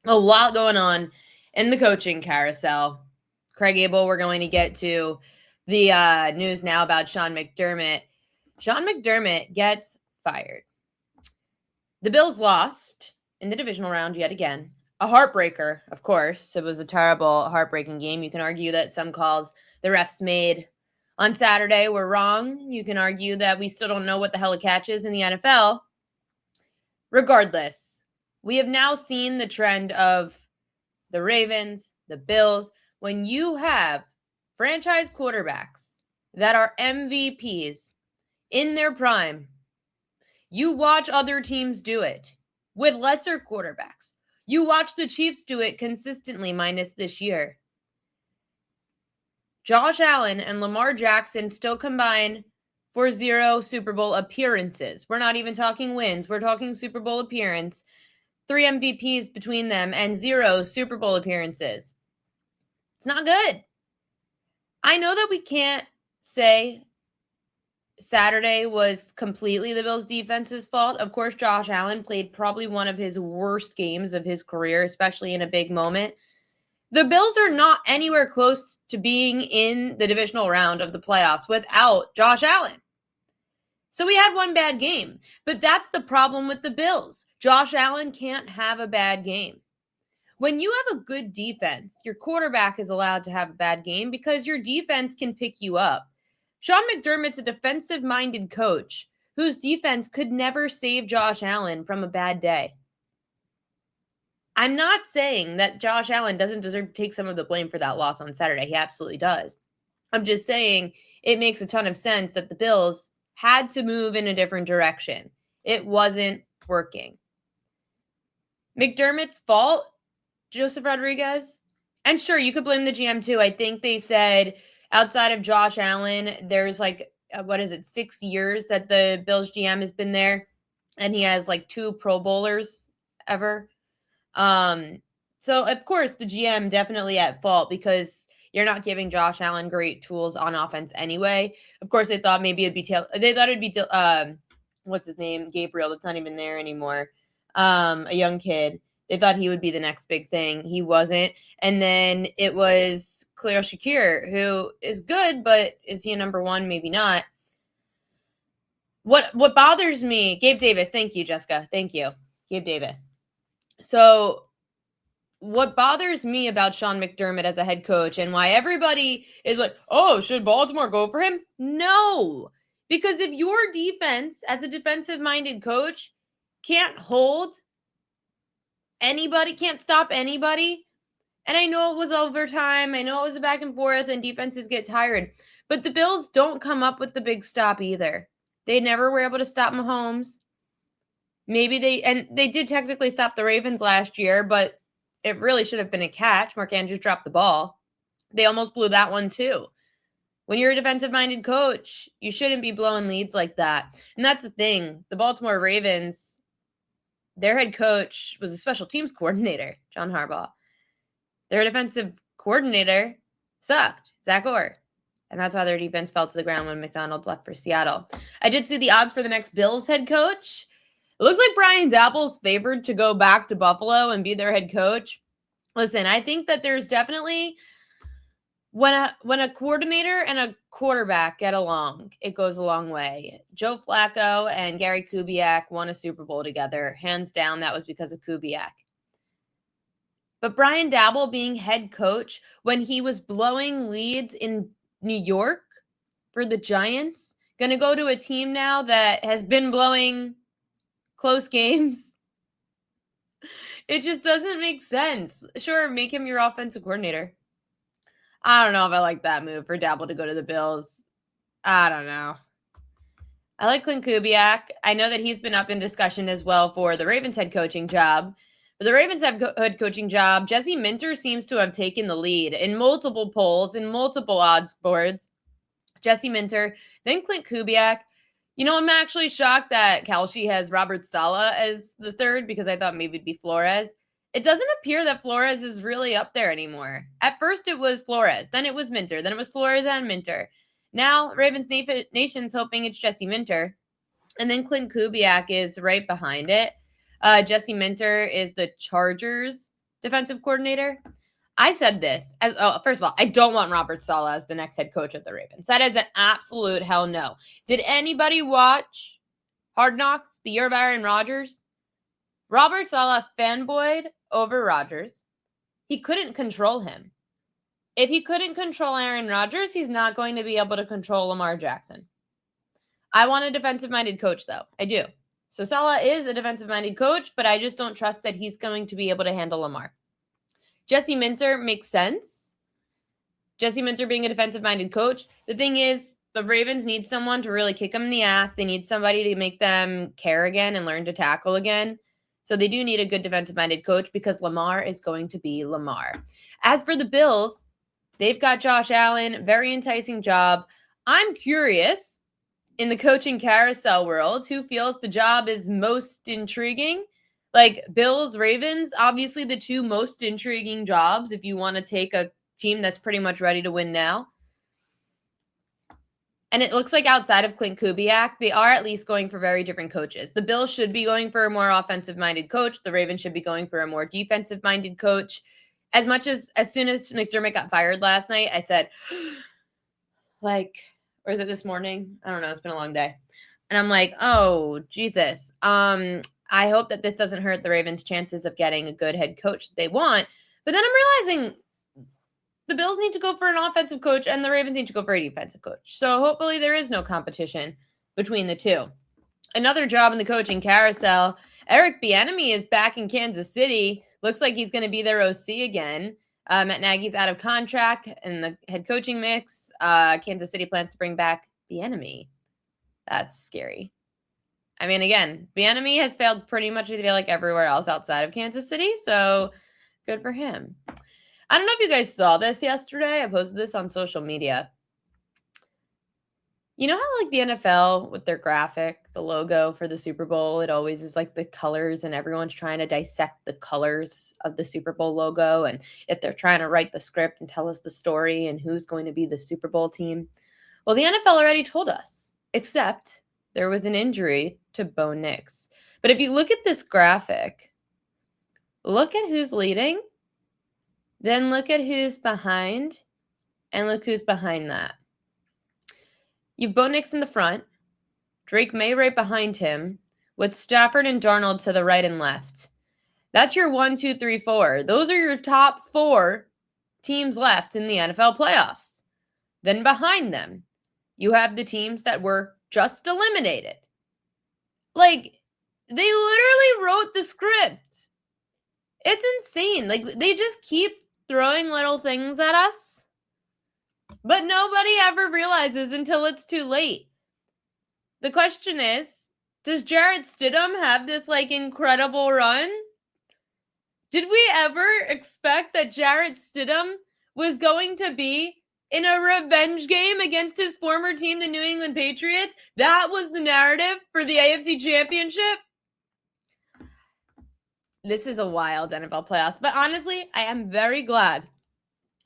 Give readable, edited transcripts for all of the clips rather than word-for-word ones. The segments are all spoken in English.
A lot going on in the coaching carousel. Craig Abel, we're going to get to the news now about Sean McDermott. Sean McDermott gets fired. The Bills lost in the divisional round yet again. A heartbreaker, of course. It was a terrible, heartbreaking game. You can argue that some calls the refs made on Saturday were wrong. You can argue that we still don't know what the hell a catch is in the NFL. Regardless, we have now seen the trend of the Ravens, the Bills. When you have franchise quarterbacks that are MVPs in their prime, you watch other teams do it with lesser quarterbacks. You watch the Chiefs do it consistently, minus this year. Josh Allen and Lamar Jackson still combine for 0 Super Bowl appearances. We're not even talking wins. We're talking Super Bowl appearance. 3 MVPs between them and 0 Super Bowl appearances. It's not good. I know that we can't say Saturday was completely the Bills' defense's fault. Of course, Josh Allen played probably one of his worst games of his career, especially in a big moment. The Bills are not anywhere close to being in the divisional round of the playoffs without Josh Allen. So we had one bad game, but that's the problem with the Bills. Josh Allen can't have a bad game. When you have a good defense, your quarterback is allowed to have a bad game because your defense can pick you up. Sean McDermott's a defensive-minded coach whose defense could never save Josh Allen from a bad day. I'm not saying that Josh Allen doesn't deserve to take some of the blame for that loss on Saturday. He absolutely does. I'm just saying it makes a ton of sense that the Bills had to move in a different direction. It wasn't working. McDermott's fault, Joseph Rodriguez? And sure, you could blame the GM too. I think they said outside of Josh Allen, there's 6 years that the Bills GM has been there, and he has 2 Pro Bowlers ever. So of course the GM definitely at fault because you're not giving Josh Allen great tools on offense anyway. Of course, they thought maybe it'd be what's his name? Gabriel. That's not even there anymore. A young kid. They thought he would be the next big thing. He wasn't. And then it was Khalil Shakir, who is good, but is he a number 1? Maybe not. What bothers me, Gabe Davis. Thank you, Jessica. Thank you. Gabe Davis. So what bothers me about Sean McDermott as a head coach and why everybody is like, oh, should Baltimore go for him? No. Because if your defense, as a defensive-minded coach, can't hold anybody, can't stop anybody, and I know it was overtime, I know it was a back and forth, and defenses get tired, but the Bills don't come up with the big stop either. They never were able to stop Mahomes. Maybe they did technically stop the Ravens last year, but it really should have been a catch. Mark Andrews dropped the ball. They almost blew that one too. When you're a defensive-minded coach, you shouldn't be blowing leads like that. And that's the thing. The Baltimore Ravens, their head coach was a special teams coordinator, John Harbaugh. Their defensive coordinator sucked, Zach Orr. And that's why their defense fell to the ground when McDonald's left for Seattle. I did see the odds for the next Bills head coach. It looks like Brian Daboll's favored to go back to Buffalo and be their head coach. Listen, I think that there's definitely when a coordinator and a quarterback get along, it goes a long way. Joe Flacco and Gary Kubiak won a Super Bowl together. Hands down, that was because of Kubiak. But Brian Daboll being head coach when he was blowing leads in New York for the Giants, going to go to a team now that has been blowing close games. It just doesn't make sense. Sure, make him your offensive coordinator. I don't know if I like that move for Daboll to go to the Bills. I don't know. I like Clint Kubiak. I know that he's been up in discussion as well for the Ravens head coaching job. For the Ravens head coaching job, Jesse Minter seems to have taken the lead in multiple polls, in multiple odds boards. Jesse Minter, then Clint Kubiak. You know, I'm actually shocked that Kalshi has Robert Saleh as the third because I thought maybe it'd be Flores. It doesn't appear that Flores is really up there anymore. At first it was Flores, then it was Minter, then it was Flores and Minter. Now Ravens Nation's hoping it's Jesse Minter. And then Clint Kubiak is right behind it. Jesse Minter is the Chargers defensive coordinator. I said this as first of all, I don't want Robert Saleh as the next head coach of the Ravens. That is an absolute hell no. Did anybody watch Hard Knocks, the year of Aaron Rodgers? Robert Saleh fanboyed over Rodgers. He couldn't control him. If he couldn't control Aaron Rodgers, he's not going to be able to control Lamar Jackson. I want a defensive-minded coach, though. I do. So Saleh is a defensive-minded coach, but I just don't trust that he's going to be able to handle Lamar. Jesse Minter makes sense. Jesse Minter being a defensive-minded coach. The thing is, the Ravens need someone to really kick them in the ass. They need somebody to make them care again and learn to tackle again. So they do need a good defensive-minded coach because Lamar is going to be Lamar. As for the Bills, they've got Josh Allen. Very enticing job. I'm curious, in the coaching carousel world, who feels the job is most intriguing? Like Bills, Ravens, obviously the two most intriguing jobs if you want to take a team that's pretty much ready to win now. And it looks like outside of Clint Kubiak, they are at least going for very different coaches. The Bills should be going for a more offensive-minded coach. The Ravens should be going for a more defensive-minded coach. As soon as McDermott got fired last night, I said, or is it this morning? I don't know. It's been a long day. And I'm like, oh, Jesus. I hope that this doesn't hurt the Ravens' chances of getting a good head coach that they want. But then I'm realizing the Bills need to go for an offensive coach and the Ravens need to go for a defensive coach. So hopefully there is no competition between the two. Another job in the coaching carousel, Eric Bieniemy is back in Kansas City. Looks like he's going to be their OC again. Matt Nagy's out of contract in the head coaching mix. Kansas City plans to bring back Bieniemy. That's scary. I mean, again, Bieniemy has failed pretty much, I feel like, everywhere else outside of Kansas City. So good for him. I don't know if you guys saw this yesterday. I posted this on social media. You know how, like, the NFL with their graphic, the logo for the Super Bowl, it always is like the colors and everyone's trying to dissect the colors of the Super Bowl logo. And if they're trying to write the script and tell us the story and who's going to be the Super Bowl team. Well, the NFL already told us, except there was an injury to Bo Nix. But if you look at this graphic, look at who's leading, then look at who's behind, and look who's behind that. You've Bo Nix in the front, Drake May right behind him, with Stafford and Darnold to the right and left. That's your 1, 2, 3, 4. Those are your top 4 teams left in the NFL playoffs. Then behind them, you have the teams that were just eliminated. Like, they literally wrote the script. It's insane. Like, they just keep throwing little things at us, but nobody ever realizes until it's too late. The question is, does Jarrett Stidham have this, like, incredible run? Did we ever expect that Jarrett Stidham was going to be in a revenge game against his former team, the New England Patriots? That was the narrative for the AFC Championship. This is a wild NFL playoffs. But honestly, I am very glad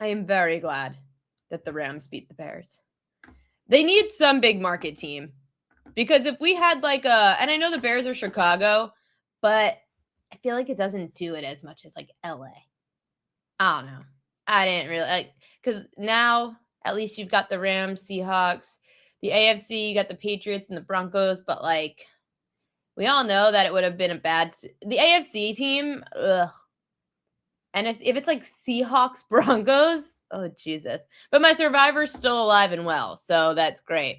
that the Rams beat the Bears. They need some big market team. Because if we had and I know the Bears are Chicago, but I feel like it doesn't do it as much as like LA. I don't know. I didn't really because now at least you've got the Rams, Seahawks, the AFC, you got the Patriots and the Broncos, but we all know that it would have been the AFC team, ugh. And if it's like Seahawks, Broncos, oh Jesus. But my Survivor's still alive and well, so that's great.